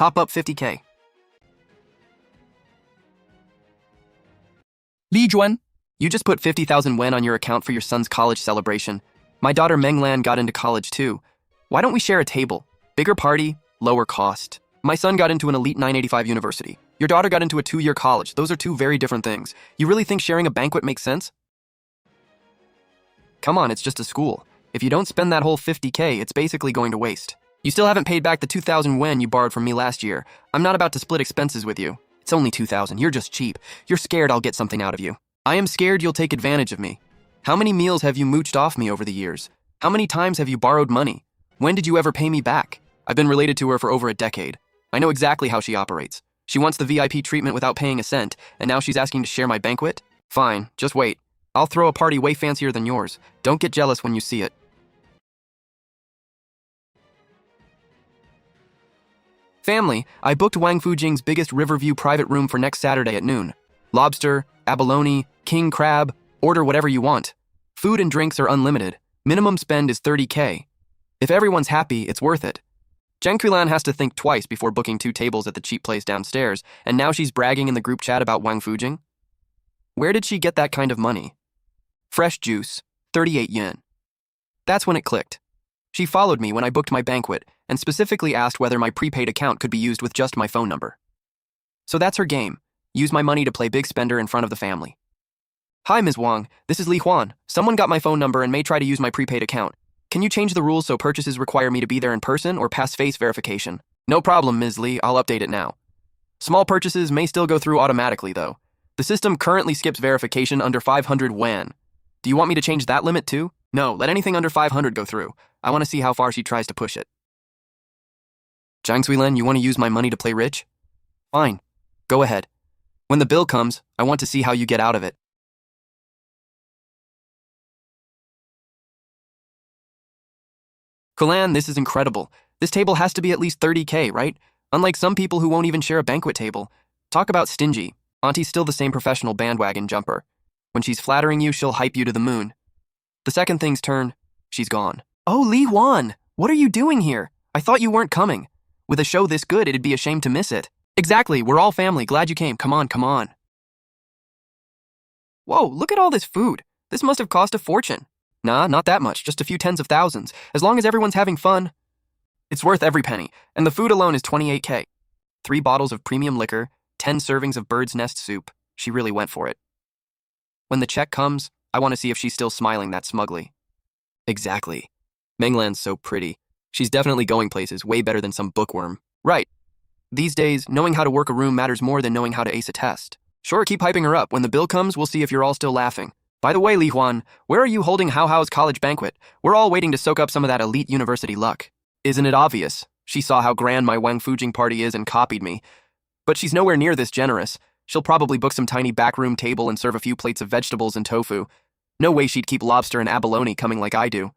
Top up 50K. Li Juan, You just put 50,000 wen on your account for your son's college celebration. My daughter Menglan got into college too. Why don't we share a table? Bigger party, lower cost. My son got into an elite 985 university. Your daughter got into a 2-year college. Those are two very different things. You really think sharing a banquet makes sense? Come on, it's just a school. If you don't spend that whole 50K, it's basically going to waste. You still haven't paid back the 2,000 wen you borrowed from me last year. I'm not about to split expenses with you. It's only 2,000. You're just cheap. You're scared I'll get something out of you. I am scared you'll take advantage of me. How many meals have you mooched off me over the years? How many times have you borrowed money? When did you ever pay me back? I've been related to her for over a decade. I know exactly how she operates. She wants the VIP treatment without paying a cent, and now she's asking to share my banquet? Fine, just wait. I'll throw a party way fancier than yours. Don't get jealous when you see it. Family, I booked Wang Fujing's biggest Riverview private room for next Saturday at noon. Lobster, abalone, king crab, order whatever you want. Food and drinks are unlimited. Minimum spend is 30K. If everyone's happy, it's worth it. Zheng Qilan has to think twice before booking 2 tables at the cheap place downstairs, and now she's bragging in the group chat about Wang Fujing? Where did she get that kind of money? Fresh juice, 38 yen. That's when it clicked. She followed me when I booked my banquet and specifically asked whether my prepaid account could be used with just my phone number. So that's her game. Use my money to play big spender in front of the family. Hi, Ms. Wang. This is Li Huan. Someone got my phone number and may try to use my prepaid account. Can you change the rules so purchases require me to be there in person or pass face verification? No problem, Ms. Li. I'll update it now. Small purchases may still go through automatically, though. The system currently skips verification under 500 wan. Do you want me to change that limit too? No, let anything under 500 go through. I want to see how far she tries to push it. Zhang Suilen, you want to use my money to play rich? Fine. Go ahead. When the bill comes, I want to see how you get out of it. Kulan, this is incredible. This table has to be at least 30K, right? Unlike some people who won't even share a banquet table. Talk about stingy. Auntie's still the same professional bandwagon jumper. When she's flattering you, she'll hype you to the moon. The second thing's turn, she's gone. Oh, Li Wan, what are you doing here? I thought you weren't coming. With a show this good, it'd be a shame to miss it. Exactly, we're all family. Glad you came. Come on, come on. Whoa, look at all this food. This must have cost a fortune. Nah, not that much, just a few tens of thousands. As long as everyone's having fun, it's worth every penny, and the food alone is 28K. 3 bottles of premium liquor, 10 servings of bird's nest soup. She really went for it. When the check comes, I want to see if she's still smiling that smugly. Exactly. Menglan's so pretty. She's definitely going places, way better than some bookworm. Right. These days, knowing how to work a room matters more than knowing how to ace a test. Sure, keep hyping her up. When the bill comes, we'll see if you're all still laughing. By the way, Li Huan, where are you holding Hao Hao's college banquet? We're all waiting to soak up some of that elite university luck. Isn't it obvious? She saw how grand my Wang Fujing party is and copied me. But she's nowhere near this generous. She'll probably book some tiny backroom table and serve a few plates of vegetables and tofu. No way she'd keep lobster and abalone coming like I do.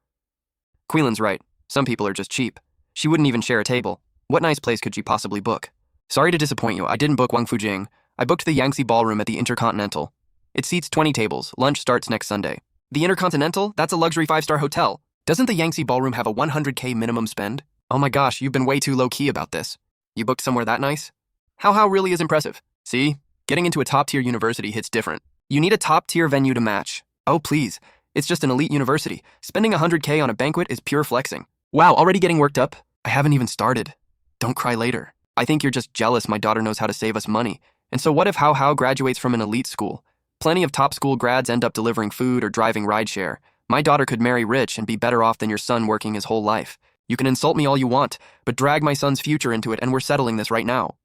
Queelan's right. Some people are just cheap. She wouldn't even share a table. What nice place could she possibly book? Sorry to disappoint you, I didn't book Wang Fujing. I booked the Yangtze Ballroom at the Intercontinental. It seats 20 tables. Lunch starts next Sunday. The Intercontinental? That's a luxury 5-star hotel. Doesn't the Yangtze Ballroom have a 100K minimum spend? Oh my gosh, you've been way too low-key about this. You booked somewhere that nice? How really is impressive. See? Getting into a top-tier university hits different. You need a top-tier venue to match. Oh please, it's just an elite university. Spending 100K on a banquet is pure flexing. Wow, already getting worked up? I haven't even started. Don't cry later. I think you're just jealous my daughter knows how to save us money. And so what if Hao Hao graduates from an elite school? Plenty of top school grads end up delivering food or driving rideshare. My daughter could marry rich and be better off than your son working his whole life. You can insult me all you want, but drag my son's future into it and we're settling this right now.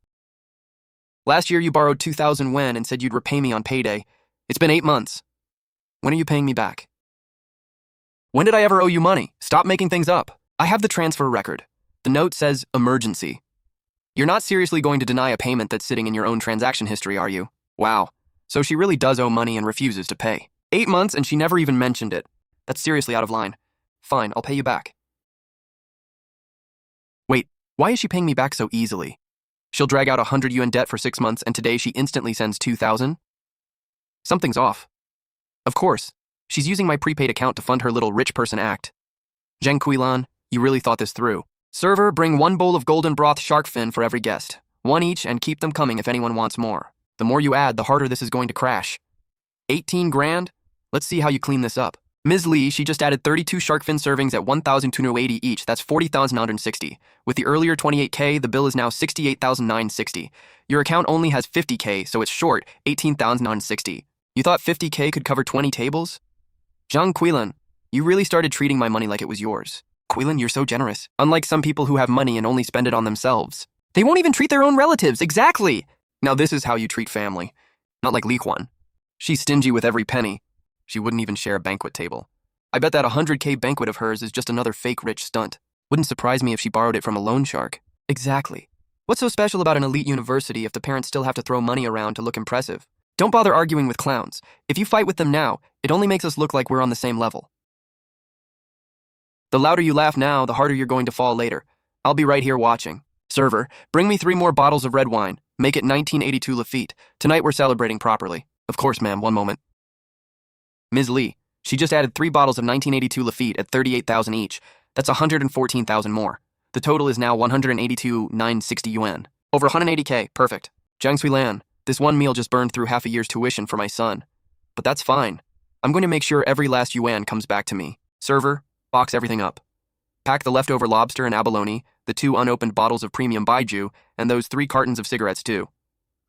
Last year you borrowed 2,000 wen and said you'd repay me on payday. It's been 8 months. When are you paying me back? When did I ever owe you money? Stop making things up. I have the transfer record. The note says emergency. You're not seriously going to deny a payment that's sitting in your own transaction history, are you? Wow. So she really does owe money and refuses to pay. 8 months and she never even mentioned it. That's seriously out of line. Fine, I'll pay you back. Wait, why is she paying me back so easily? She'll drag out 100 yuan debt for 6 months and today she instantly sends 2,000? Something's off. Of course, she's using my prepaid account to fund her little rich person act. Zheng Qilan, you really thought this through. Server, bring 1 bowl of golden broth shark fin for every guest. 1 each, and keep them coming if anyone wants more. The more you add, the harder this is going to crash. 18 grand? Let's see how you clean this up. Ms. Lee, she just added 32 shark fin servings at 1,280 each. That's 40,960. With the earlier 28K, the bill is now 68,960. Your account only has 50K, so it's short 18,960. You thought 50K could cover 20 tables? Zhang Qilan, you really started treating my money like it was yours. Qilan, you're so generous. Unlike some people who have money and only spend it on themselves. They won't even treat their own relatives, exactly! Now this is how you treat family. Not like Li Huan. She's stingy with every penny. She wouldn't even share a banquet table. I bet that 100K banquet of hers is just another fake rich stunt. Wouldn't surprise me if she borrowed it from a loan shark. Exactly. What's so special about an elite university if the parents still have to throw money around to look impressive? Don't bother arguing with clowns. If you fight with them now, it only makes us look like we're on the same level. The louder you laugh now, the harder you're going to fall later. I'll be right here watching. Server, bring me 3 more bottles of red wine. Make it 1982 Lafite. Tonight we're celebrating properly. Of course, ma'am, one moment. Ms. Lee, she just added 3 bottles of 1982 Lafite at 38,000 each. That's 114,000 more. The total is now 182,960 yuan. Over 180K, perfect. Jiang Suilan, this one meal just burned through half a year's tuition for my son. But that's fine. I'm going to make sure every last yuan comes back to me. Server, box everything up. Pack the leftover lobster and abalone, the 2 unopened bottles of premium baijiu, and those 3 cartons of cigarettes too.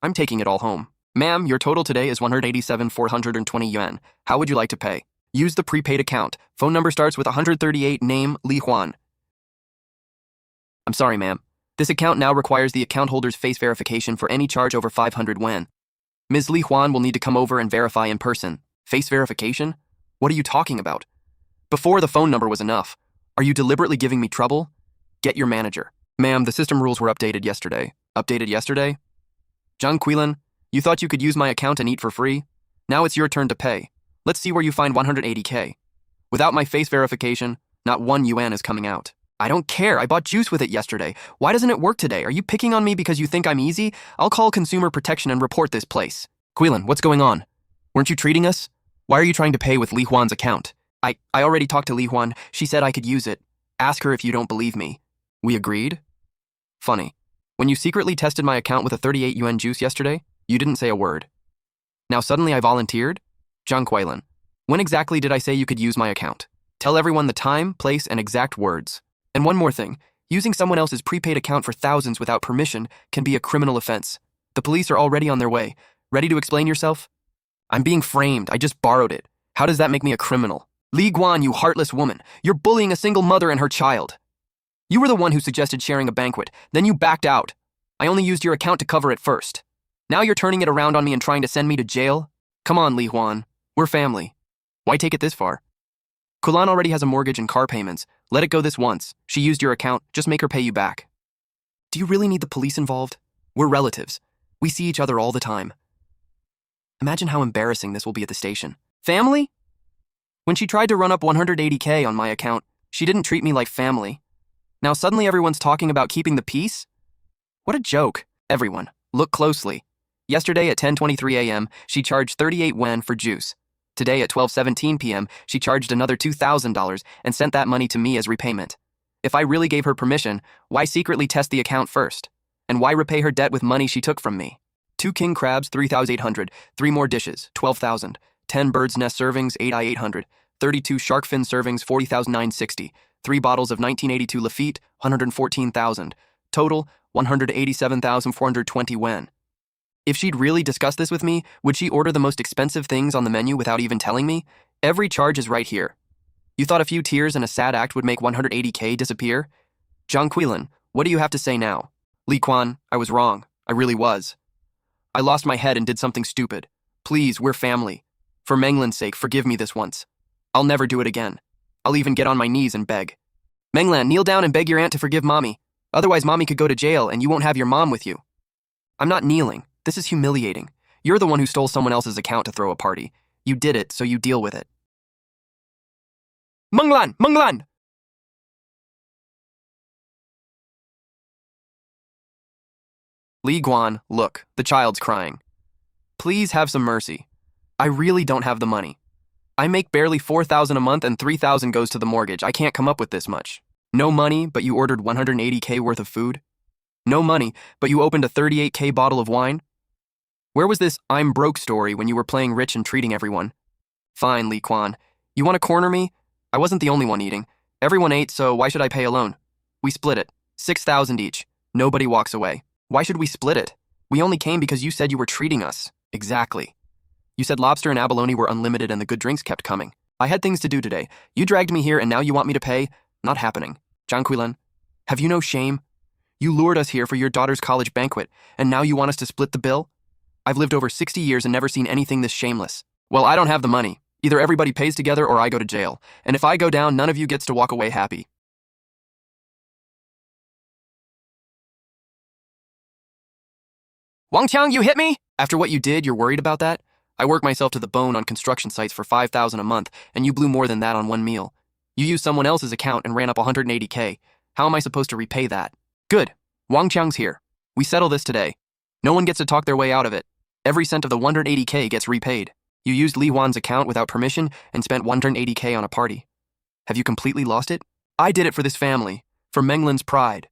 I'm taking it all home. Ma'am, your total today is 187,420 yuan. How would you like to pay? Use the prepaid account. Phone number starts with 138, name Li Huan. I'm sorry, ma'am. This account now requires the account holder's face verification for any charge over 500 yuan. Ms. Li Huan will need to come over and verify in person. Face verification? What are you talking about? Before, the phone number was enough. Are you deliberately giving me trouble? Get your manager. Ma'am, the system rules were updated yesterday. Updated yesterday? Zhang Qilan, you thought you could use my account and eat for free? Now it's your turn to pay. Let's see where you find 180K. Without my face verification, not 1 yuan is coming out. I don't care. I bought juice with it yesterday. Why doesn't it work today? Are you picking on me because you think I'm easy? I'll call consumer protection and report this place. Qilan, what's going on? Weren't you treating us? Why are you trying to pay with Li Huan's account? I already talked to Li Huan. She said I could use it. Ask her if you don't believe me. We agreed? Funny. When you secretly tested my account with a 38 yuan juice yesterday, you didn't say a word. Now suddenly I volunteered? Zhang Qilan, when exactly did I say you could use my account? Tell everyone the time, place, and exact words. And one more thing. Using someone else's prepaid account for thousands without permission can be a criminal offense. The police are already on their way. Ready to explain yourself? I'm being framed. I just borrowed it. How does that make me a criminal? Li Guan, you heartless woman. You're bullying a single mother and her child. You were the one who suggested sharing a banquet. Then you backed out. I only used your account to cover it first. Now you're turning it around on me and trying to send me to jail? Come on, Li Huan. We're family. Why take it this far? Kulan already has a mortgage and car payments. Let it go this once. She used your account. Just make her pay you back. Do you really need the police involved? We're relatives. We see each other all the time. Imagine how embarrassing this will be at the station. Family? When she tried to run up 180K on my account, she didn't treat me like family. Now suddenly everyone's talking about keeping the peace? What a joke. Everyone, look closely. Yesterday at 10:23 a.m., she charged 38 yuan for juice. Today at 12:17 p.m., she charged another $2,000 and sent that money to me as repayment. If I really gave her permission, why secretly test the account first? And why repay her debt with money she took from me? 2 king crabs, 3,800. 3 more dishes, 12,000. 10 bird's nest servings, 8,800. 32 shark fin servings, 40,960. 3 bottles of 1982 Lafite, 114,000. Total, 187,420 yuan. If she'd really discussed this with me, would she order the most expensive things on the menu without even telling me? Every charge is right here. You thought a few tears and a sad act would make 180K disappear? Zhang Qilan, what do you have to say now? Li Quan, I was wrong. I really was. I lost my head and did something stupid. Please, we're family. For Menglan's sake, forgive me this once. I'll never do it again. I'll even get on my knees and beg. Menglan, kneel down and beg your aunt to forgive mommy. Otherwise, mommy could go to jail and you won't have your mom with you. I'm not kneeling. This is humiliating. You're the one who stole someone else's account to throw a party. You did it, so you deal with it. Menglan! Menglan! Li Guan, look, the child's crying. Please have some mercy. I really don't have the money. I make barely 4,000 a month and 3,000 goes to the mortgage. I can't come up with this much. No money, but you ordered 180K worth of food? No money, but you opened a 38K bottle of wine? Where was this I'm broke story when you were playing rich and treating everyone? Fine, Lee Kwan. You want to corner me? I wasn't the only one eating. Everyone ate, so why should I pay alone? We split it. 6,000 each. Nobody walks away. Why should we split it? We only came because you said you were treating us. Exactly. You said lobster and abalone were unlimited and the good drinks kept coming. I had things to do today. You dragged me here and now you want me to pay? Not happening. Zhang Quilan, have you no shame? You lured us here for your daughter's college banquet, and now you want us to split the bill? I've lived over 60 years and never seen anything this shameless. Well, I don't have the money. Either everybody pays together or I go to jail. And if I go down, none of you gets to walk away happy. Wang Qiang, you hit me? After what you did, you're worried about that? I work myself to the bone on construction sites for 5,000 a month, and you blew more than that on one meal. You used someone else's account and ran up 180K. How am I supposed to repay that? Good. Wang Qiang's here. We settle this today. No one gets to talk their way out of it. Every cent of the 180K gets repaid. You used Li Huan's account without permission and spent 180K on a party. Have you completely lost it? I did it for this family, for Menglin's pride.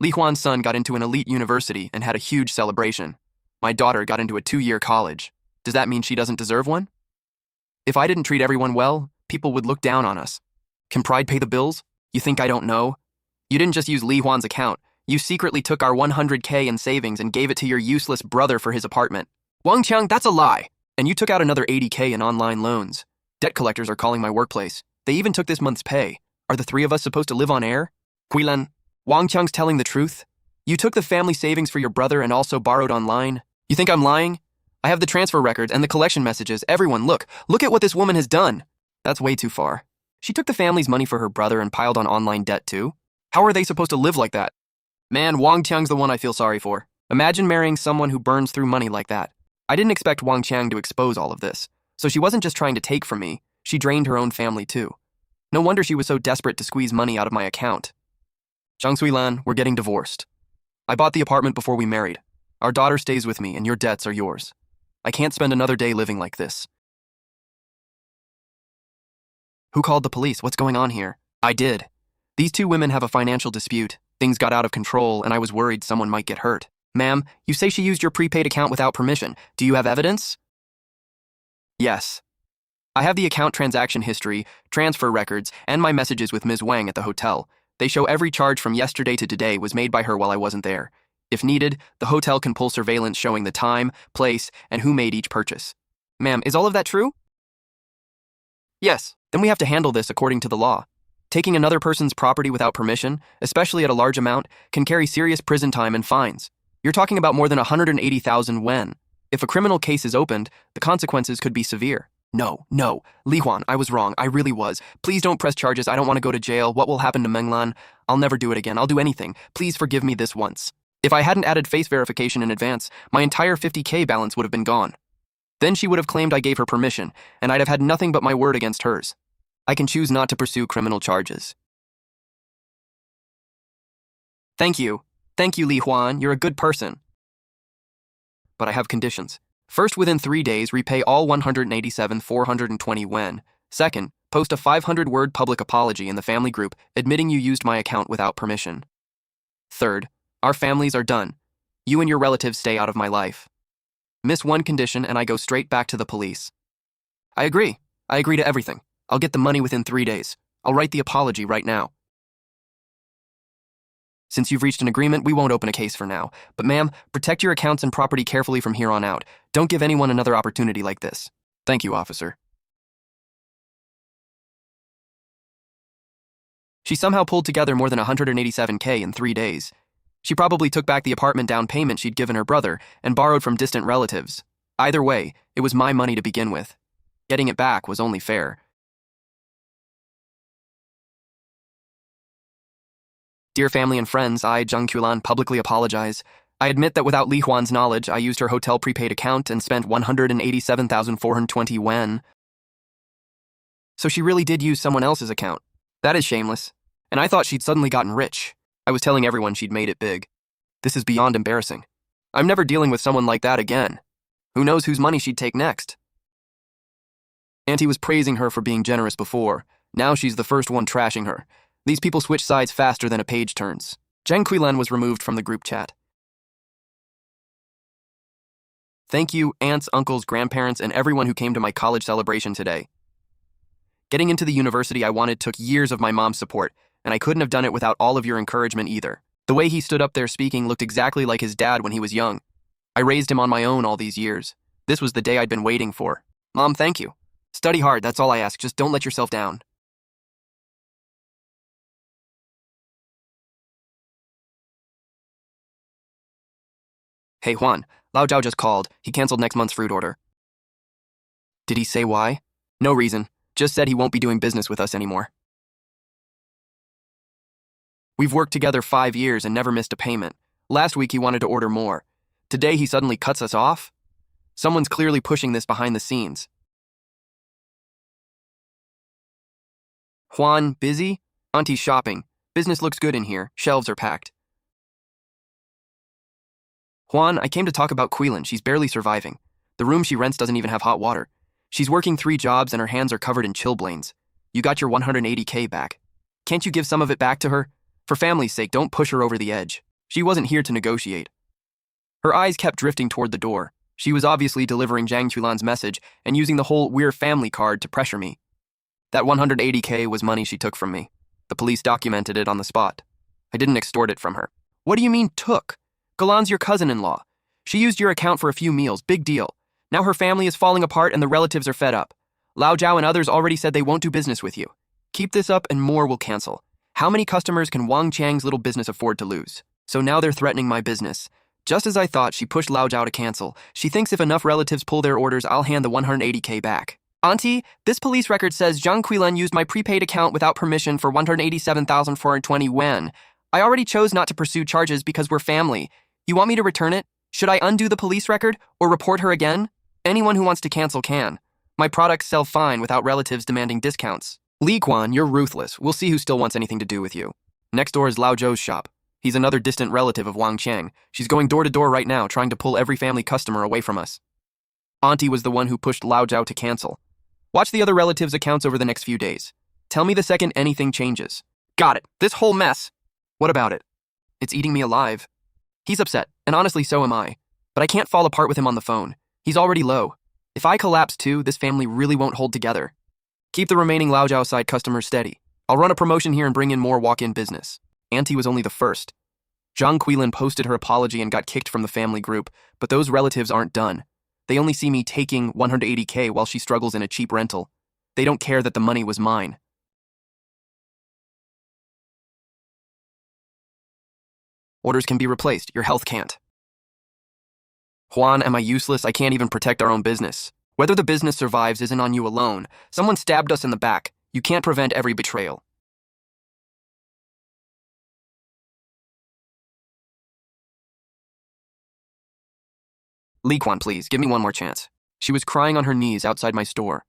Li Huan's son got into an elite university and had a huge celebration. My daughter got into a 2-year college. Does that mean she doesn't deserve one? If I didn't treat everyone well, people would look down on us. Can pride pay the bills? You think I don't know? You didn't just use Li Huan's account. You secretly took our 100K in savings and gave it to your useless brother for his apartment. Wang Qiang, that's a lie. And you took out another 80K in online loans. Debt collectors are calling my workplace. They even took this month's pay. Are the three of us supposed to live on air? Quilan, Wang Qiang's telling the truth? You took the family savings for your brother and also borrowed online? You think I'm lying? I have the transfer records and the collection messages. Everyone, look at what this woman has done. That's way too far. She took the family's money for her brother and piled on online debt too? How are they supposed to live like that? Man, Wang Qiang's the one I feel sorry for. Imagine marrying someone who burns through money like that. I didn't expect Wang Qiang to expose all of this. So she wasn't just trying to take from me, she drained her own family too. No wonder she was so desperate to squeeze money out of my account. Zhang Suilan, we're getting divorced. I bought the apartment before we married. Our daughter stays with me and your debts are yours. I can't spend another day living like this. Who called the police? What's going on here? I did. These two women have a financial dispute. Things got out of control and I was worried someone might get hurt. Ma'am, you say she used your prepaid account without permission. Do you have evidence? Yes. I have the account transaction history, transfer records, and my messages with Ms. Wang at the hotel. They show every charge from yesterday to today was made by her while I wasn't there. If needed, the hotel can pull surveillance showing the time, place, and who made each purchase. Ma'am, is all of that true? Yes. Then we have to handle this according to the law. Taking another person's property without permission, especially at a large amount, can carry serious prison time and fines. You're talking about more than 180,000 yuan. If a criminal case is opened, the consequences could be severe. No, Li Huan, I was wrong. I really was. Please don't press charges. I don't want to go to jail. What will happen to Menglan? I'll never do it again. I'll do anything. Please forgive me this once. If I hadn't added face verification in advance, my entire 50K balance would have been gone. Then she would have claimed I gave her permission, and I'd have had nothing but my word against hers. I can choose not to pursue criminal charges. Thank you. Thank you, Li Huan. You're a good person. But I have conditions. First, within 3 days, repay all 187,420 yuan. Second, post a 500-word public apology in the family group admitting you used my account without permission. Third, our families are done. You and your relatives stay out of my life. Miss one condition and I go straight back to the police. I agree. I agree to everything. I'll get the money within 3 days. I'll write the apology right now. Since you've reached an agreement, we won't open a case for now. But ma'am, protect your accounts and property carefully from here on out. Don't give anyone another opportunity like this. Thank you, officer. She somehow pulled together more than 187K in 3 days. She probably took back the apartment down payment she'd given her brother and borrowed from distant relatives. Either way, it was my money to begin with. Getting it back was only fair. Dear family and friends, I, Zhang Qiulan, publicly apologize. I admit that without Li Huan's knowledge, I used her hotel prepaid account and spent 187,420 yuan. So she really did use someone else's account. That is shameless. And I thought she'd suddenly gotten rich. I was telling everyone she'd made it big. This is beyond embarrassing. I'm never dealing with someone like that again. Who knows whose money she'd take next? Auntie was praising her for being generous before. Now she's the first one trashing her. These people switch sides faster than a page turns. Zhang Qilan was removed from the group chat. Thank you, aunts, uncles, grandparents, and everyone who came to my college celebration today. Getting into the university I wanted took years of my mom's support, and I couldn't have done it without all of your encouragement either. The way he stood up there speaking looked exactly like his dad when he was young. I raised him on my own all these years. This was the day I'd been waiting for. Mom, thank you. Study hard, that's all I ask. Just don't let yourself down. Hey Juan, Lao Zhao just called. He canceled next month's fruit order. Did he say why? No reason. Just said he won't be doing business with us anymore. We've worked together 5 years and never missed a payment. Last week he wanted to order more. Today he suddenly cuts us off? Someone's clearly pushing this behind the scenes. Juan, busy? Auntie's shopping. Business looks good in here. Shelves are packed. Juan, I came to talk about Qilan. She's barely surviving. The room she rents doesn't even have hot water. She's working 3 jobs and her hands are covered in chilblains. You got your 180K back. Can't you give some of it back to her? For family's sake, don't push her over the edge. She wasn't here to negotiate. Her eyes kept drifting toward the door. She was obviously delivering Zhang Qilan's message and using the whole "we're family" card to pressure me. That 180K was money she took from me. The police documented it on the spot. I didn't extort it from her. What do you mean, took? Galan's your cousin-in-law. She used your account for a few meals, big deal. Now her family is falling apart and the relatives are fed up. Lao Zhao and others already said they won't do business with you. Keep this up and more will cancel. How many customers can Wang Chang's little business afford to lose? So now they're threatening my business. Just as I thought, she pushed Lao Zhao to cancel. She thinks if enough relatives pull their orders, I'll hand the 180K back. Auntie, this police record says Zhang Qilan used my prepaid account without permission for 187,420 yuan. I already chose not to pursue charges because we're family. You want me to return it? Should I undo the police record or report her again? Anyone who wants to cancel can. My products sell fine without relatives demanding discounts. Li Quan, you're ruthless. We'll see who still wants anything to do with you. Next door is Lao Zhou's shop. He's another distant relative of Wang Chang. She's going door to door right now, trying to pull every family customer away from us. Auntie was the one who pushed Lao Zhao to cancel. Watch the other relatives' accounts over the next few days. Tell me the second anything changes. Got it. This whole mess. What about it? It's eating me alive. He's upset, and honestly so am I. But I can't fall apart with him on the phone. He's already low. If I collapse too, this family really won't hold together. Keep the remaining Lao Zhao side customers steady. I'll run a promotion here and bring in more walk-in business. Auntie was only the first. Zhang Qilan posted her apology and got kicked from the family group, but those relatives aren't done. They only see me taking 180K while she struggles in a cheap rental. They don't care that the money was mine. Orders can be replaced, your health can't. Juan, am I useless? I can't even protect our own business. Whether the business survives isn't on you alone. Someone stabbed us in the back. You can't prevent every betrayal. Li Quan, please, give me one more chance. She was crying on her knees outside my store.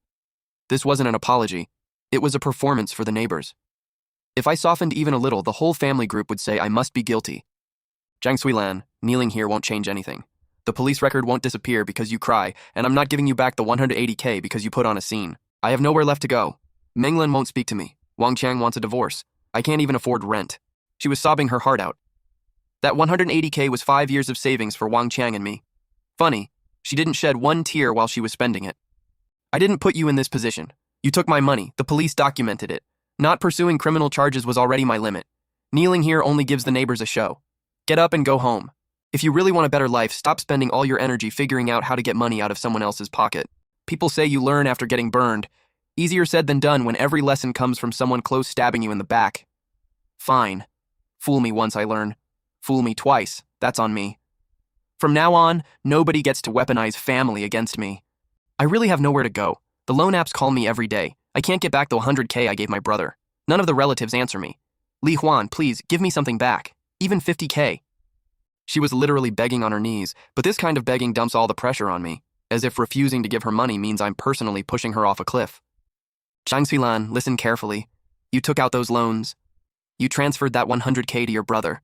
This wasn't an apology. It was a performance for the neighbors. If I softened even a little, the whole family group would say I must be guilty. Zhang Suilan, kneeling here won't change anything. The police record won't disappear because you cry, and I'm not giving you back the 180K because you put on a scene. I have nowhere left to go. Menglan won't speak to me. Wang Chang wants a divorce. I can't even afford rent. She was sobbing her heart out. That 180K was 5 years of savings for Wang Chang and me. Funny, she didn't shed one tear while she was spending it. I didn't put you in this position. You took my money. The police documented it. Not pursuing criminal charges was already my limit. Kneeling here only gives the neighbors a show. Get up and go home. If you really want a better life, stop spending all your energy figuring out how to get money out of someone else's pocket. People say you learn after getting burned. Easier said than done when every lesson comes from someone close stabbing you in the back. Fine. Fool me once, I learn. Fool me twice, that's on me. From now on, nobody gets to weaponize family against me. I really have nowhere to go. The loan apps call me every day. I can't get back the 100K I gave my brother. None of the relatives answer me. Li Huan, please, give me something back. Even 50K. She was literally begging on her knees, but this kind of begging dumps all the pressure on me, as if refusing to give her money means I'm personally pushing her off a cliff. Zhang Xilan, listen carefully. You took out those loans. You transferred that 100K to your brother.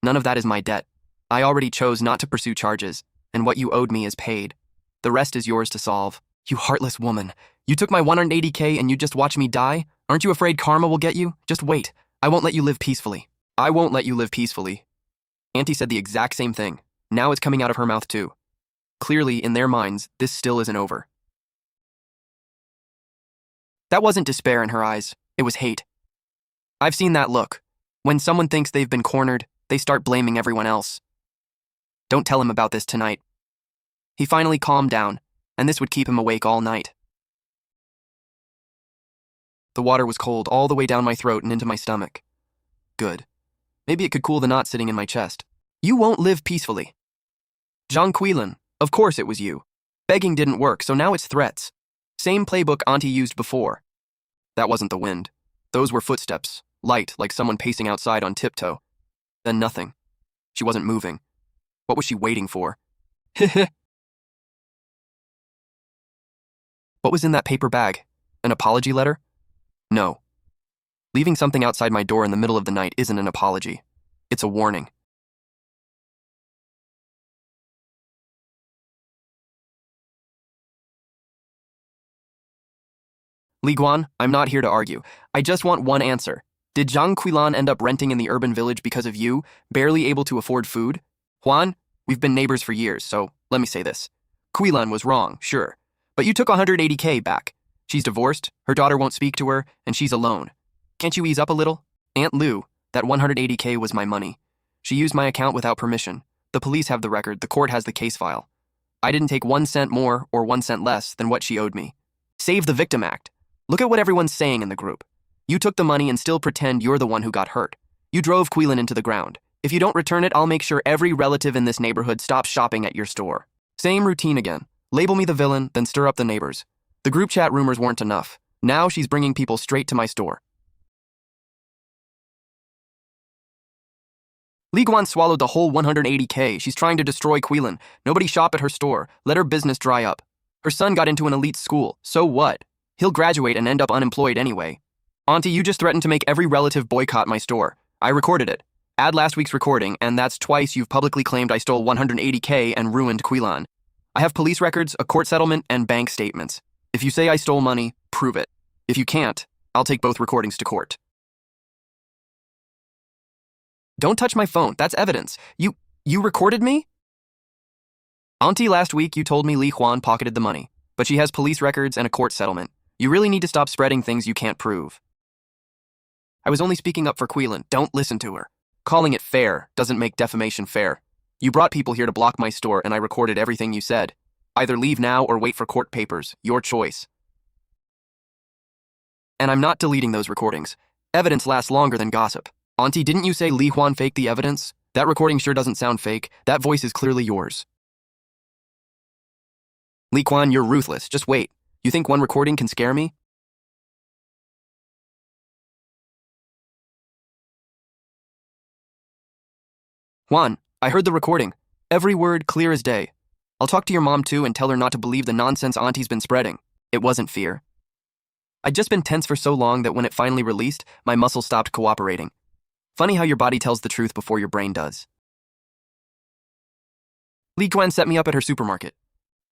None of that is my debt. I already chose not to pursue charges, and what you owed me is paid. The rest is yours to solve. You heartless woman. You took my 180K and you just watch me die? Aren't you afraid karma will get you? Just wait. I won't let you live peacefully. I won't let you live peacefully. Auntie said the exact same thing. Now it's coming out of her mouth too. Clearly, in their minds, this still isn't over. That wasn't despair in her eyes. It was hate. I've seen that look. When someone thinks they've been cornered, they start blaming everyone else. Don't tell him about this tonight. He finally calmed down, and this would keep him awake all night. The water was cold all the way down my throat and into my stomach. Good. Maybe it could cool the knot sitting in my chest. You won't live peacefully. Zhang Quilin, of course it was you. Begging didn't work, so now it's threats. Same playbook Auntie used before. That wasn't the wind. Those were footsteps, light like someone pacing outside on tiptoe. Then nothing. She wasn't moving. What was she waiting for? What was in that paper bag? An apology letter? No. Leaving something outside my door in the middle of the night isn't an apology. It's a warning. Li Guan, I'm not here to argue. I just want one answer. Did Zhang Quilan end up renting in the urban village because of you, barely able to afford food? Juan, we've been neighbors for years, so let me say this. Quilan was wrong, sure. But you took 180K back. She's divorced, her daughter won't speak to her, and she's alone. Can't you ease up a little? Aunt Lou, that 180K was my money. She used my account without permission. The police have the record, the court has the case file. I didn't take 1 cent more or 1 cent less than what she owed me. Save the Victim Act. Look at what everyone's saying in the group. You took the money and still pretend you're the one who got hurt. You drove Quilin into the ground. If you don't return it, I'll make sure every relative in this neighborhood stops shopping at your store. Same routine again. Label me the villain, then stir up the neighbors. The group chat rumors weren't enough. Now she's bringing people straight to my store. Li Guan swallowed the whole 180K. She's trying to destroy Quilin. Nobody shop at her store. Let her business dry up. Her son got into an elite school. So what? He'll graduate and end up unemployed anyway. Auntie, you just threatened to make every relative boycott my store. I recorded it. Add last week's recording, and that's twice you've publicly claimed I stole 180K and ruined Quilan. I have police records, a court settlement, and bank statements. If you say I stole money, prove it. If you can't, I'll take both recordings to court. Don't touch my phone. That's evidence. You recorded me? Auntie, last week you told me Li Huan pocketed the money, but she has police records and a court settlement. You really need to stop spreading things you can't prove. I was only speaking up for Quilin. Don't listen to her. Calling it fair doesn't make defamation fair. You brought people here to block my store and I recorded everything you said. Either leave now or wait for court papers. Your choice. And I'm not deleting those recordings. Evidence lasts longer than gossip. Auntie, didn't you say Li Huan faked the evidence? That recording sure doesn't sound fake. That voice is clearly yours. Li Huan, you're ruthless. Just wait. You think one recording can scare me? Juan, I heard the recording. Every word clear as day. I'll talk to your mom too and tell her not to believe the nonsense Auntie's been spreading. It wasn't fear. I'd just been tense for so long that when it finally released, my muscles stopped cooperating. Funny how your body tells the truth before your brain does. Li Guan set me up at her supermarket.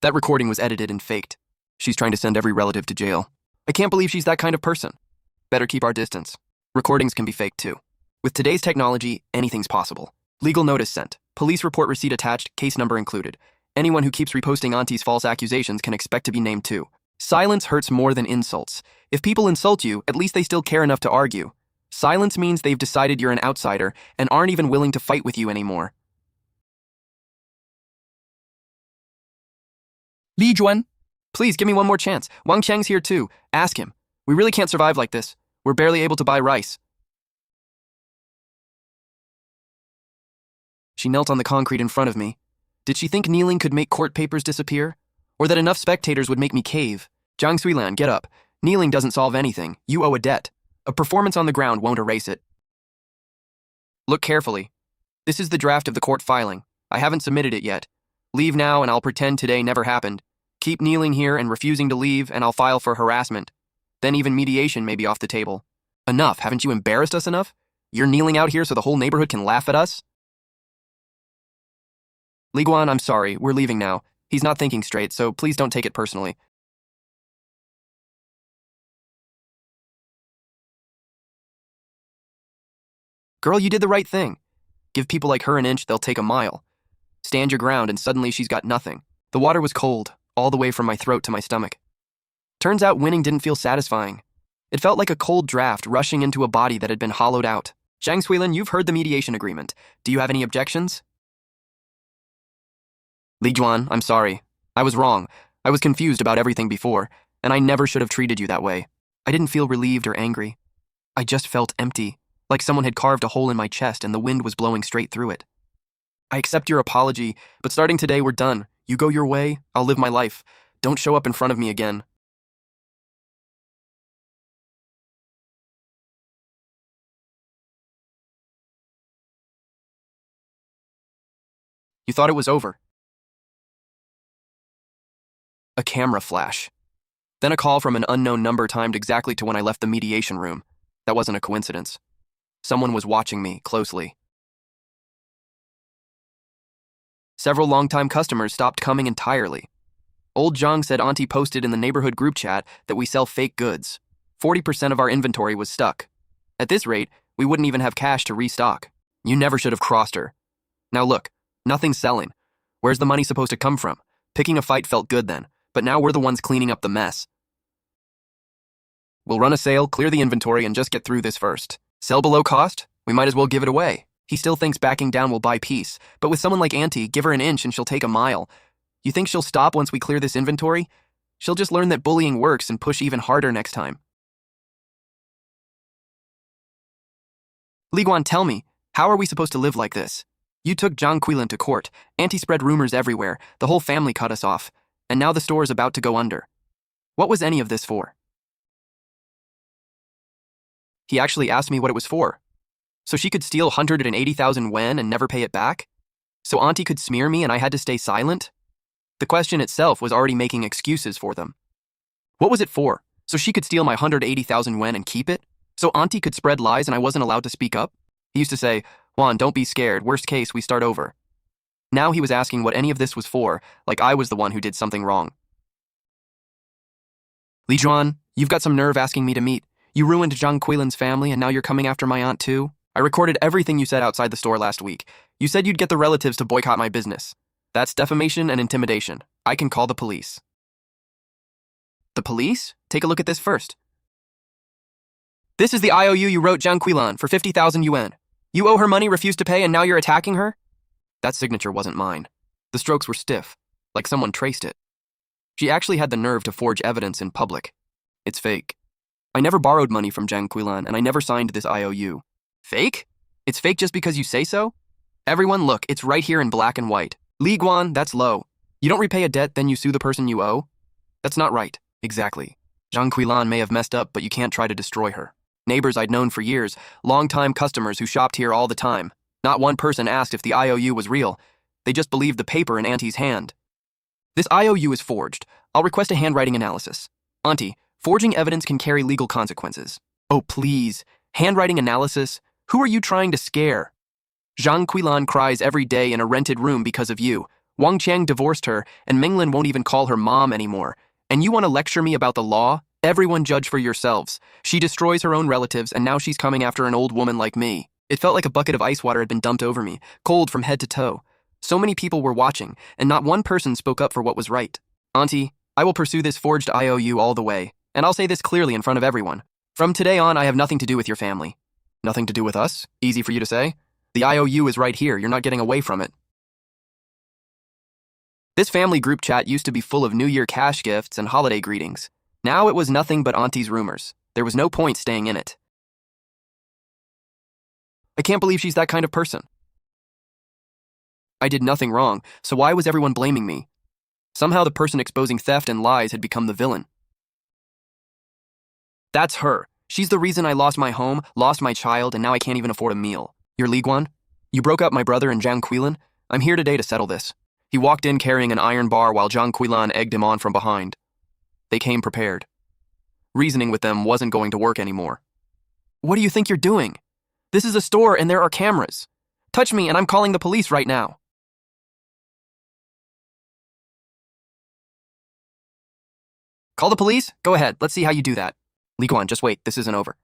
That recording was edited and faked. She's trying to send every relative to jail. I can't believe she's that kind of person. Better keep our distance. Recordings can be faked too. With today's technology, anything's possible. Legal notice sent. Police report receipt attached, case number included. Anyone who keeps reposting Auntie's false accusations can expect to be named too. Silence hurts more than insults. If people insult you, at least they still care enough to argue. Silence means they've decided you're an outsider and aren't even willing to fight with you anymore. Li Juan, please give me one more chance. Wang Cheng's here too. Ask him. We really can't survive like this. We're barely able to buy rice. She knelt on the concrete in front of me. Did she think kneeling could make court papers disappear? Or that enough spectators would make me cave? Jiang Suilan, get up. Kneeling doesn't solve anything. You owe a debt. A performance on the ground won't erase it. Look carefully. This is the draft of the court filing. I haven't submitted it yet. Leave now and I'll pretend today never happened. Keep kneeling here and refusing to leave and I'll file for harassment. Then even mediation may be off the table. Enough, haven't you embarrassed us enough? You're kneeling out here so the whole neighborhood can laugh at us? Li Guan, I'm sorry, we're leaving now. He's not thinking straight, so please don't take it personally. Girl, you did the right thing. Give people like her an inch, they'll take a mile. Stand your ground, and suddenly she's got nothing. The water was cold, all the way from my throat to my stomach. Turns out winning didn't feel satisfying. It felt like a cold draft rushing into a body that had been hollowed out. Zhang Suilin, you've heard the mediation agreement. Do you have any objections? Li Juan, I'm sorry. I was wrong. I was confused about everything before, and I never should have treated you that way. I didn't feel relieved or angry. I just felt empty, like someone had carved a hole in my chest and the wind was blowing straight through it. I accept your apology, but starting today, we're done. You go your way, I'll live my life. Don't show up in front of me again. You thought it was over. A camera flash. Then a call from an unknown number timed exactly to when I left the mediation room. That wasn't a coincidence. Someone was watching me closely. Several longtime customers stopped coming entirely. Old Zhang said Auntie posted in the neighborhood group chat that we sell fake goods. 40% of our inventory was stuck. At this rate, we wouldn't even have cash to restock. You never should have crossed her. Now look, nothing's selling. Where's the money supposed to come from? Picking a fight felt good then, but now we're the ones cleaning up the mess. We'll run a sale, clear the inventory, and just get through this first. Sell below cost? We might as well give it away. He still thinks backing down will buy peace, but with someone like Auntie, give her an inch and she'll take a mile. You think she'll stop once we clear this inventory? She'll just learn that bullying works and push even harder next time. Li Guan, tell me, how are we supposed to live like this? You took Zhang Quilin to court, Auntie spread rumors everywhere, the whole family cut us off, and now the store is about to go under. What was any of this for? He actually asked me what it was for. So she could steal 180,000 yuan and never pay it back? So Auntie could smear me and I had to stay silent? The question itself was already making excuses for them. What was it for? So she could steal my 180,000 yuan and keep it? So Auntie could spread lies and I wasn't allowed to speak up? He used to say, Juan, don't be scared, worst case, we start over. Now he was asking what any of this was for, like I was the one who did something wrong. Li Juan, you've got some nerve asking me to meet. You ruined Zhang Quilin's family and now you're coming after my aunt too? I recorded everything you said outside the store last week. You said you'd get the relatives to boycott my business. That's defamation and intimidation. I can call the police. The police? Take a look at this first. This is the IOU you wrote Zhang Quilin for 50,000 yuan. You owe her money, refused to pay, and now you're attacking her? That signature wasn't mine. The strokes were stiff, like someone traced it. She actually had the nerve to forge evidence in public. It's fake. I never borrowed money from Zhang Quilin, and I never signed this IOU. Fake? It's fake just because you say so? Everyone, look, it's right here in black and white. Li Guan, that's low. You don't repay a debt, then you sue the person you owe? That's not right. Exactly. Zhang Quilin may have messed up, but you can't try to destroy her. Neighbors I'd known for years, long-time customers who shopped here all the time. Not one person asked if the IOU was real. They just believed the paper in Auntie's hand. This IOU is forged. I'll request a handwriting analysis. Auntie, forging evidence can carry legal consequences. Oh, please. Handwriting analysis? Who are you trying to scare? Zhang Quilin cries every day in a rented room because of you. Wang Qiang divorced her, and Minglin won't even call her mom anymore. And you want to lecture me about the law? Everyone judge for yourselves. She destroys her own relatives, and now she's coming after an old woman like me. It felt like a bucket of ice water had been dumped over me, cold from head to toe. So many people were watching, and not one person spoke up for what was right. Auntie, I will pursue this forged IOU all the way, and I'll say this clearly in front of everyone. From today on, I have nothing to do with your family. Nothing to do with us? Easy for you to say. The IOU is right here, you're not getting away from it. This family group chat used to be full of New Year cash gifts and holiday greetings. Now it was nothing but Auntie's rumors. There was no point staying in it. I can't believe she's that kind of person. I did nothing wrong, so why was everyone blaming me? Somehow the person exposing theft and lies had become the villain. That's her. She's the reason I lost my home, lost my child, and now I can't even afford a meal. You're Li Guan? You broke up my brother and Zhang Quilin? I'm here today to settle this. He walked in carrying an iron bar while Zhang Quilin egged him on from behind. They came prepared. Reasoning with them wasn't going to work anymore. What do you think you're doing? This is a store and there are cameras. Touch me and I'm calling the police right now. Call the police? Go ahead, let's see how you do that. Li Guan, just wait, this isn't over.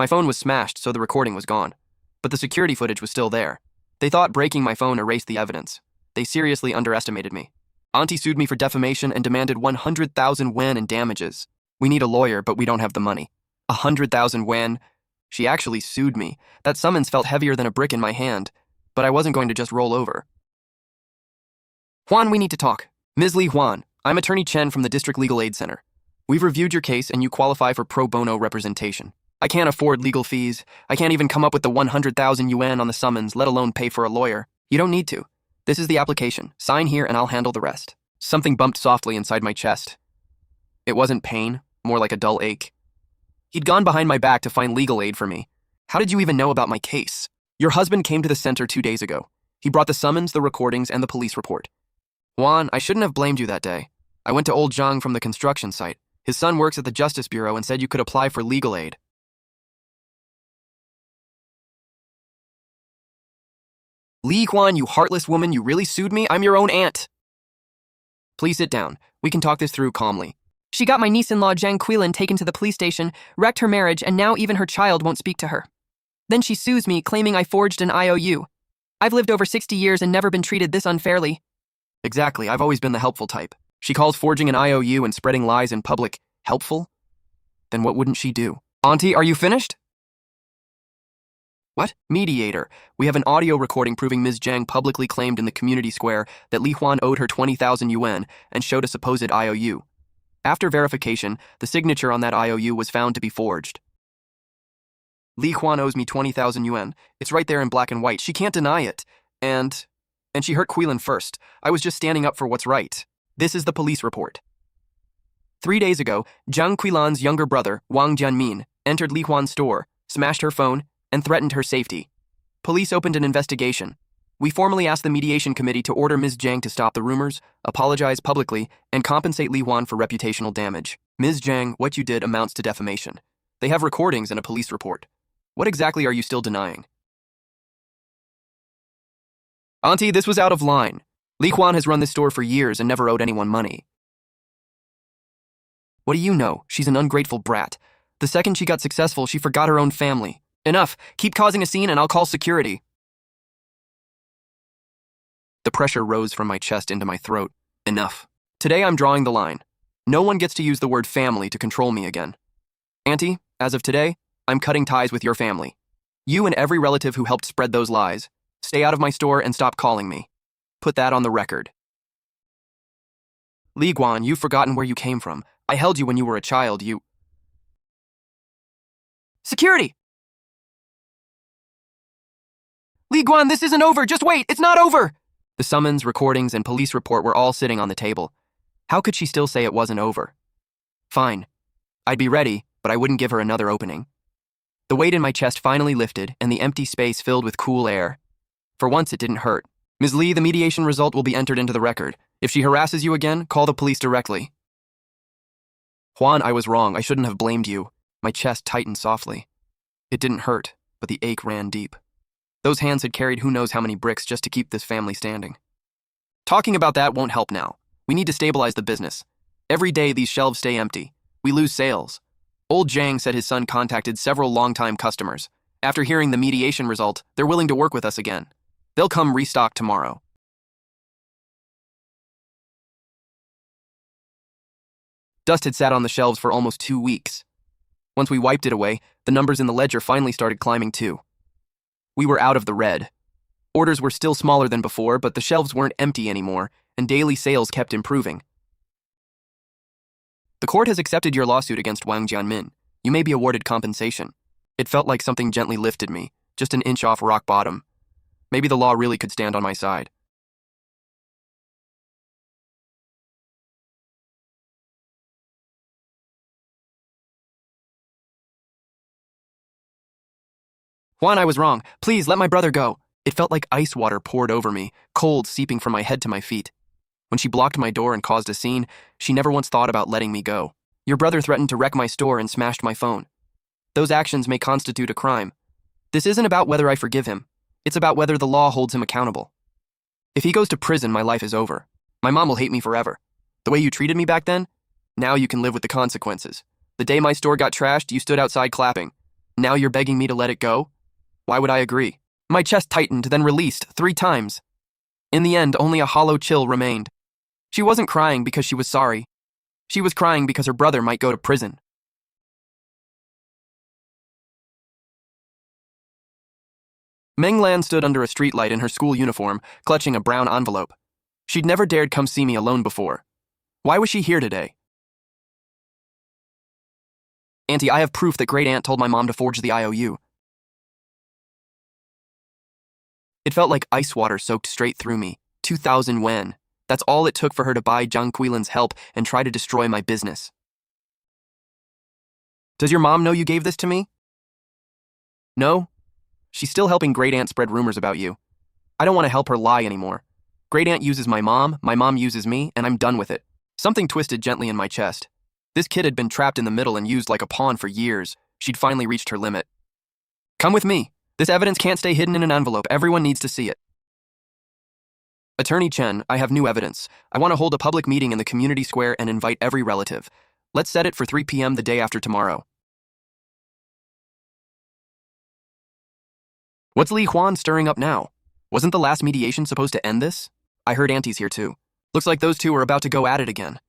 My phone was smashed, so the recording was gone. But the security footage was still there. They thought breaking my phone erased the evidence. They seriously underestimated me. Auntie sued me for defamation and demanded 100,000 yuan in damages. We need a lawyer, but we don't have the money. 100,000 yuan? She actually sued me. That summons felt heavier than a brick in my hand, but I wasn't going to just roll over. Juan, we need to talk. Ms. Li Juan, I'm Attorney Chen from the District Legal Aid Center. We've reviewed your case and you qualify for pro bono representation. I can't afford legal fees. I can't even come up with the 100,000 yuan on the summons, let alone pay for a lawyer. You don't need to. This is the application. Sign here and I'll handle the rest. Something bumped softly inside my chest. It wasn't pain, more like a dull ache. He'd gone behind my back to find legal aid for me. How did you even know about my case? Your husband came to the center 2 days ago. He brought the summons, the recordings, and the police report. Juan, I shouldn't have blamed you that day. I went to old Zhang from the construction site. His son works at the Justice Bureau and said you could apply for legal aid. Li Juan, you heartless woman, you really sued me? I'm your own aunt. Please sit down. We can talk this through calmly. She got my niece-in-law Zhang Quilin taken to the police station, wrecked her marriage, and now even her child won't speak to her. Then she sues me, claiming I forged an IOU. I've lived over 60 years and never been treated this unfairly. Exactly, I've always been the helpful type. She calls forging an IOU and spreading lies in public helpful? Then what wouldn't she do? Auntie, are you finished? What? Mediator. We have an audio recording proving Ms. Zhang publicly claimed in the community square that Li Juan owed her 20,000 yuan and showed a supposed IOU. After verification, the signature on that IOU was found to be forged. Li Juan owes me 20,000 yuan. It's right there in black and white. She can't deny it. And she hurt Quilin first. I was just standing up for what's right. This is the police report. 3 days ago, Zhang Quilan's younger brother, Wang Jianmin, entered Li Juan's store, smashed her phone, and threatened her safety. Police opened an investigation. We formally asked the mediation committee to order Ms. Zhang to stop the rumors, apologize publicly, and compensate Li Juan for reputational damage. Ms. Zhang, what you did amounts to defamation. They have recordings and a police report. What exactly are you still denying? Auntie, this was out of line. Li Juan has run this store for years and never owed anyone money. What do you know? She's an ungrateful brat. The second she got successful, she forgot her own family. Enough. Keep causing a scene and I'll call security. The pressure rose from my chest into my throat. Enough. Today I'm drawing the line. No one gets to use the word family to control me again. Auntie, as of today, I'm cutting ties with your family. You and every relative who helped spread those lies. Stay out of my store and stop calling me. Put that on the record. Li Juan, you've forgotten where you came from. I held you when you were a child, Security! Li Juan, this isn't over! Just wait! It's not over! The summons, recordings, and police report were all sitting on the table. How could she still say it wasn't over? Fine. I'd be ready, but I wouldn't give her another opening. The weight in my chest finally lifted, and the empty space filled with cool air. For once, it didn't hurt. Ms. Li, the mediation result will be entered into the record. If she harasses you again, call the police directly. Juan, I was wrong. I shouldn't have blamed you. My chest tightened softly. It didn't hurt, but the ache ran deep. Those hands had carried who knows how many bricks just to keep this family standing. Talking about that won't help now. We need to stabilize the business. Every day, these shelves stay empty. We lose sales. Old Zhang said his son contacted several longtime customers. After hearing the mediation result, they're willing to work with us again. They'll come restock tomorrow. Dust had sat on the shelves for almost 2 weeks. Once we wiped it away, the numbers in the ledger finally started climbing too. We were out of the red. Orders were still smaller than before, but the shelves weren't empty anymore, and daily sales kept improving. The court has accepted your lawsuit against Wang Jianmin. You may be awarded compensation. It felt like something gently lifted me, just an inch off rock bottom. Maybe the law really could stand on my side. Juan, I was wrong. Please, let my brother go. It felt like ice water poured over me, cold seeping from my head to my feet. When she blocked my door and caused a scene, she never once thought about letting me go. Your brother threatened to wreck my store and smashed my phone. Those actions may constitute a crime. This isn't about whether I forgive him. It's about whether the law holds him accountable. If he goes to prison, my life is over. My mom will hate me forever. The way you treated me back then? Now you can live with the consequences. The day my store got trashed, you stood outside clapping. Now you're begging me to let it go? Why would I agree? My chest tightened, then released 3 times. In the end, only a hollow chill remained. She wasn't crying because she was sorry. She was crying because her brother might go to prison. Menglan stood under a streetlight in her school uniform, clutching a brown envelope. She'd never dared come see me alone before. Why was she here today? Auntie, I have proof that Great Aunt told my mom to forge the IOU. It felt like ice water soaked straight through me. 2,000 yen. That's all it took for her to buy Jiang Quilin's help and try to destroy my business. Does your mom know you gave this to me? No? She's still helping Great Aunt spread rumors about you. I don't want to help her lie anymore. Great Aunt uses my mom uses me, and I'm done with it. Something twisted gently in my chest. This kid had been trapped in the middle and used like a pawn for years. She'd finally reached her limit. Come with me. This evidence can't stay hidden in an envelope. Everyone needs to see it. Attorney Chen, I have new evidence. I want to hold a public meeting in the community square and invite every relative. Let's set it for 3 p.m. the day after tomorrow. What's Li Huan stirring up now? Wasn't the last mediation supposed to end this? I heard Auntie's here too. Looks like those two are about to go at it again.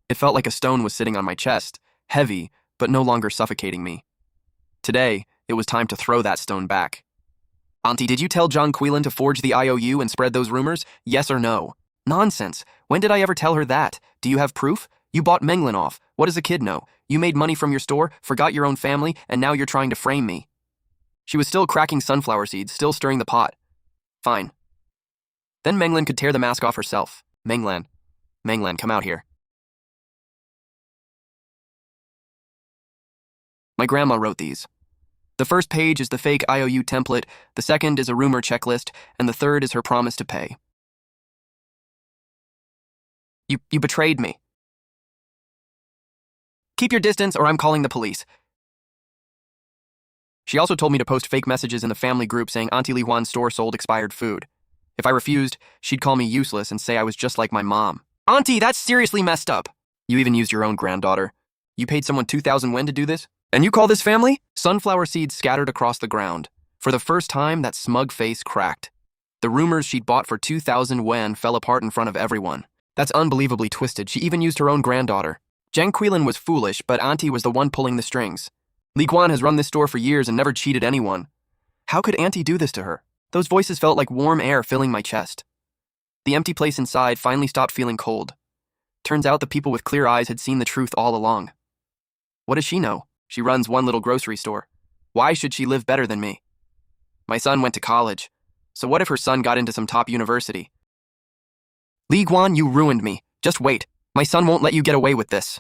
It felt like a stone was sitting on my chest, heavy, but no longer suffocating me. Today, it was time to throw that stone back. Auntie, did you tell Jiang Quilin to forge the IOU and spread those rumors? Yes or no? Nonsense. When did I ever tell her that? Do you have proof? You bought Menglin off. What does a kid know? You made money from your store, forgot your own family, and now you're trying to frame me. She was still cracking sunflower seeds, still stirring the pot. Fine. Then Menglin could tear the mask off herself. Menglan, come out here. My grandma wrote these. The first page is the fake IOU template, the second is a rumor checklist, and the third is her promise to pay. You betrayed me. Keep your distance or I'm calling the police. She also told me to post fake messages in the family group saying Auntie Li Huan's store sold expired food. If I refused, she'd call me useless and say I was just like my mom. Auntie, that's seriously messed up. You even used your own granddaughter. You paid someone 2,000 yen to do this? And you call this family? Sunflower seeds scattered across the ground. For the first time, that smug face cracked. The rumors she'd bought for 2,000 yen fell apart in front of everyone. That's unbelievably twisted. She even used her own granddaughter. Jiang Quilin was foolish, but Auntie was the one pulling the strings. Li Guan has run this store for years and never cheated anyone. How could Auntie do this to her? Those voices felt like warm air filling my chest. The empty place inside finally stopped feeling cold. Turns out the people with clear eyes had seen the truth all along. What does she know? She runs one little grocery store. Why should she live better than me? My son went to college. So what if her son got into some top university? Li Guan, you ruined me. Just wait. My son won't let you get away with this.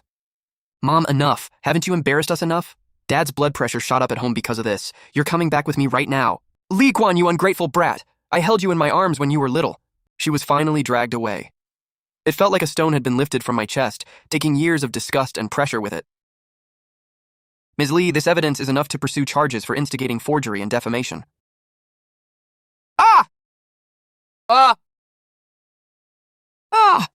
Mom, enough. Haven't you embarrassed us enough? Dad's blood pressure shot up at home because of this. You're coming back with me right now. Li Guan, you ungrateful brat. I held you in my arms when you were little. She was finally dragged away. It felt like a stone had been lifted from my chest, taking years of disgust and pressure with it. Ms. Li, this evidence is enough to pursue charges for instigating forgery and defamation. Ah! Ah! Ah!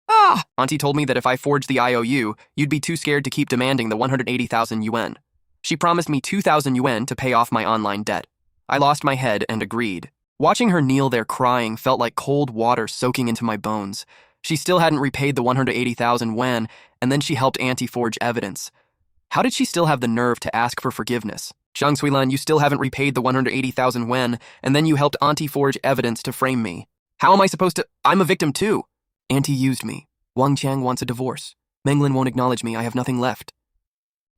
Ah! Auntie told me that if I forged the IOU, you'd be too scared to keep demanding the 180,000 yuan. She promised me 2,000 yuan to pay off my online debt. I lost my head and agreed. Watching her kneel there crying felt like cold water soaking into my bones. She still hadn't repaid the 180,000 yuan, and then she helped Auntie forge evidence. How did she still have the nerve to ask for forgiveness? Zhang Suilan, you still haven't repaid the 180,000 yuan, and then you helped Auntie forge evidence to frame me. How am I supposed to? I'm a victim too. Auntie used me. Wang Qiang wants a divorce. Menglin won't acknowledge me. I have nothing left.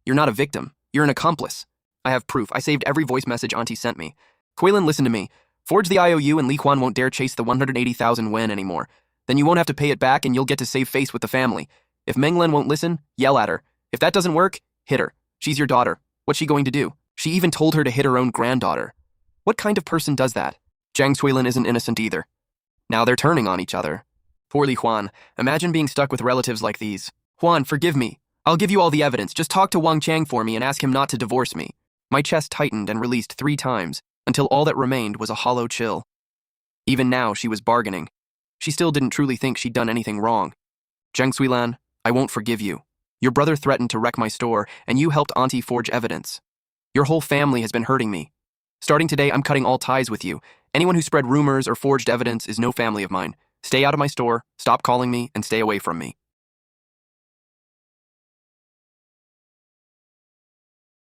You're not a victim. You're an accomplice. I have proof. I saved every voice message Auntie sent me. Quilin, listen to me. Forge the IOU and Li Huan won't dare chase the 180,000 yuan anymore. Then you won't have to pay it back and you'll get to save face with the family. If Menglin won't listen, yell at her. If that doesn't work, hit her. She's your daughter. What's she going to do? She even told her to hit her own granddaughter. What kind of person does that? Jiang Suilin isn't innocent either. Now they're turning on each other. Poor Li Huan. Imagine being stuck with relatives like these. Huan, forgive me. I'll give you all the evidence. Just talk to Wang Qiang for me and ask him not to divorce me. My chest tightened and released 3 times, until all that remained was a hollow chill. Even now, she was bargaining. She still didn't truly think she'd done anything wrong. Jiang Suilan, I won't forgive you. Your brother threatened to wreck my store, and you helped Auntie forge evidence. Your whole family has been hurting me. Starting today, I'm cutting all ties with you. Anyone who spread rumors or forged evidence is no family of mine. Stay out of my store, stop calling me, and stay away from me.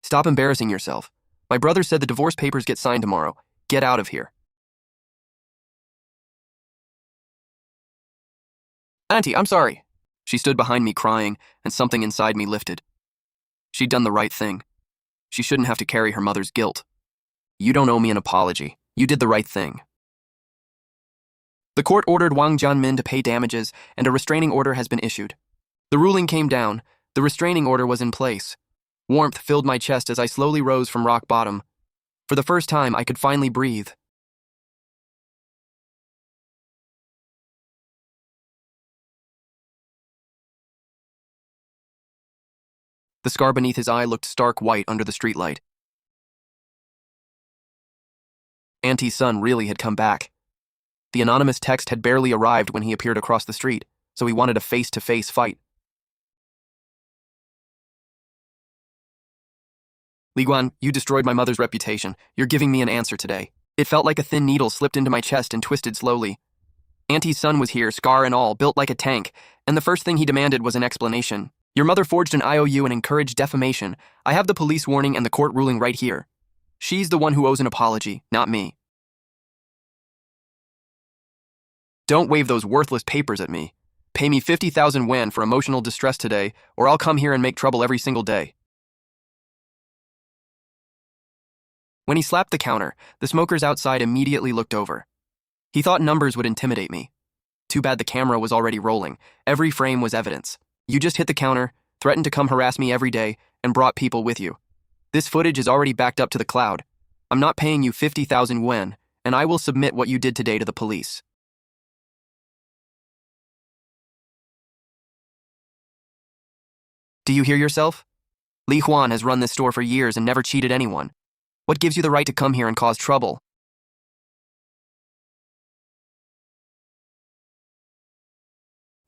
Stop embarrassing yourself. My brother said the divorce papers get signed tomorrow. Get out of here. Auntie, I'm sorry. She stood behind me crying, and something inside me lifted. She'd done the right thing. She shouldn't have to carry her mother's guilt. You don't owe me an apology. You did the right thing. The court ordered Wang Jianmin to pay damages, and a restraining order has been issued. The ruling came down. The restraining order was in place. Warmth filled my chest as I slowly rose from rock bottom. For the first time, I could finally breathe. The scar beneath his eye looked stark white under the streetlight. Auntie's son really had come back. The anonymous text had barely arrived when he appeared across the street, so he wanted a face-to-face fight. Li Guan, you destroyed my mother's reputation. You're giving me an answer today. It felt like a thin needle slipped into my chest and twisted slowly. Auntie's son was here, scar and all, built like a tank, and the first thing he demanded was an explanation. Your mother forged an IOU and encouraged defamation. I have the police warning and the court ruling right here. She's the one who owes an apology, not me. Don't wave those worthless papers at me. Pay me 50,000 yuan for emotional distress today, or I'll come here and make trouble every single day. When he slapped the counter, the smokers outside immediately looked over. He thought numbers would intimidate me. Too bad the camera was already rolling. Every frame was evidence. You just hit the counter, threatened to come harass me every day, and brought people with you. This footage is already backed up to the cloud. I'm not paying you 50,000 yuan, and I will submit what you did today to the police. Do you hear yourself? Li Huan has run this store for years and never cheated anyone. What gives you the right to come here and cause trouble?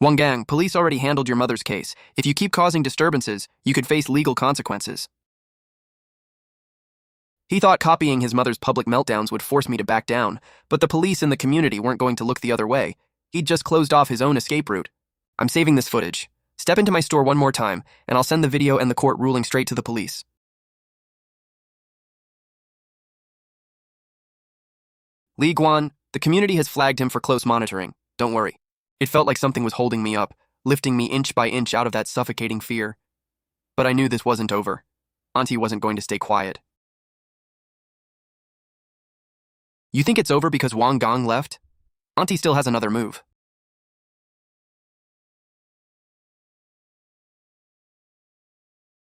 Wang Gang, police already handled your mother's case. If you keep causing disturbances, you could face legal consequences. He thought copying his mother's public meltdowns would force me to back down, but the police and the community weren't going to look the other way. He'd just closed off his own escape route. I'm saving this footage. Step into my store one more time, and I'll send the video and the court ruling straight to the police. Li Guan, the community has flagged him for close monitoring. Don't worry. It felt like something was holding me up, lifting me inch by inch out of that suffocating fear. But I knew this wasn't over. Auntie wasn't going to stay quiet. You think it's over because Wang Gang left? Auntie still has another move.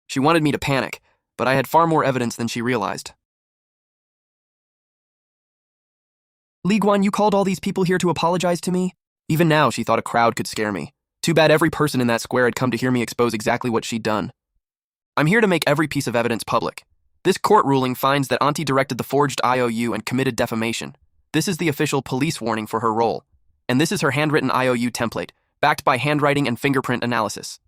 She wanted me to panic, but I had far more evidence than she realized. Li Guan, you called all these people here to apologize to me? Even now, she thought a crowd could scare me. Too bad every person in that square had come to hear me expose exactly what she'd done. I'm here to make every piece of evidence public. This court ruling finds that Auntie directed the forged IOU and committed defamation. This is the official police warning for her role. And this is her handwritten IOU template, backed by handwriting and fingerprint analysis.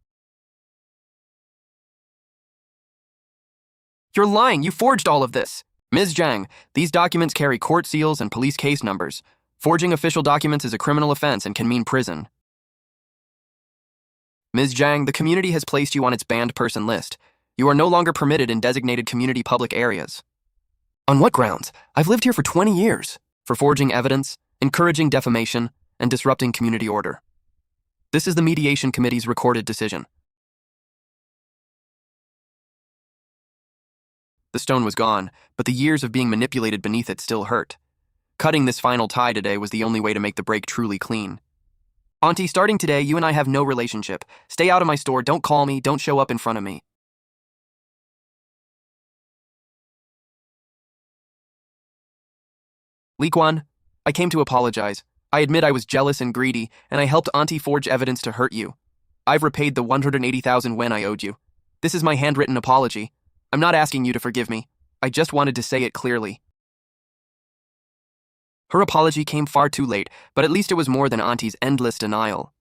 You're lying, you forged all of this. Ms. Zhang, these documents carry court seals and police case numbers. Forging official documents is a criminal offense and can mean prison. Ms. Zhang, the community has placed you on its banned person list. You are no longer permitted in designated community public areas. On what grounds? I've lived here for 20 years. For forging evidence, encouraging defamation, and disrupting community order. This is the mediation committee's recorded decision. The stone was gone, but the years of being manipulated beneath it still hurt. Cutting this final tie today was the only way to make the break truly clean. Auntie, starting today, you and I have no relationship. Stay out of my store, don't call me, don't show up in front of me. Li Guan, I came to apologize. I admit I was jealous and greedy, and I helped Auntie forge evidence to hurt you. I've repaid the 180,000 yuan I owed you. This is my handwritten apology. I'm not asking you to forgive me. I just wanted to say it clearly. Her apology came far too late, but at least it was more than Auntie's endless denial.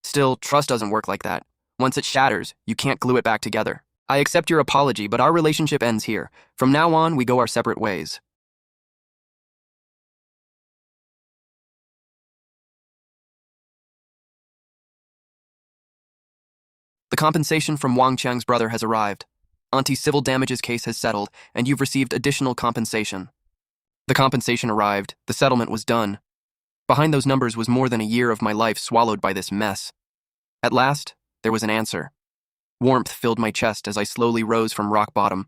Still, trust doesn't work like that. Once it shatters, you can't glue it back together. I accept your apology, but our relationship ends here. From now on, we go our separate ways. The compensation from Wang Chang's brother has arrived. Auntie's civil damages case has settled, and you've received additional compensation. The compensation arrived, the settlement was done. Behind those numbers was more than a year of my life swallowed by this mess. At last, there was an answer. Warmth filled my chest as I slowly rose from rock bottom.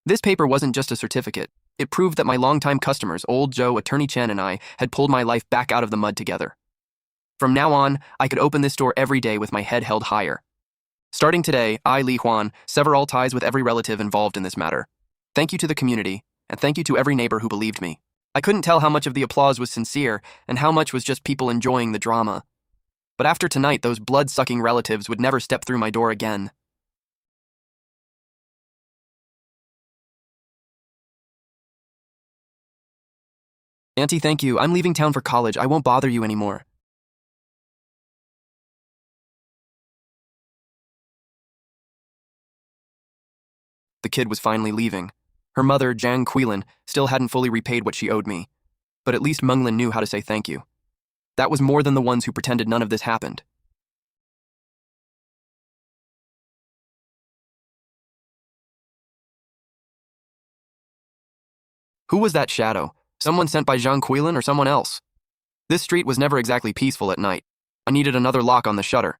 This paper wasn't just a certificate. It proved that my longtime customers, Old Joe, Attorney Chen, and I, had pulled my life back out of the mud together. From now on, I could open this door every day with my head held higher. Starting today, I, Li Huan, sever all ties with every relative involved in this matter. Thank you to the community, and thank you to every neighbor who believed me. I couldn't tell how much of the applause was sincere and how much was just people enjoying the drama. But after tonight, those blood-sucking relatives would never step through my door again. Auntie, thank you. I'm leaving town for college. I won't bother you anymore. The kid was finally leaving. Her mother, Jiang Quilin, still hadn't fully repaid what she owed me. But at least Menglin knew how to say thank you. That was more than the ones who pretended none of this happened. Who was that shadow? Someone sent by Jiang Quilin or someone else? This street was never exactly peaceful at night. I needed another lock on the shutter.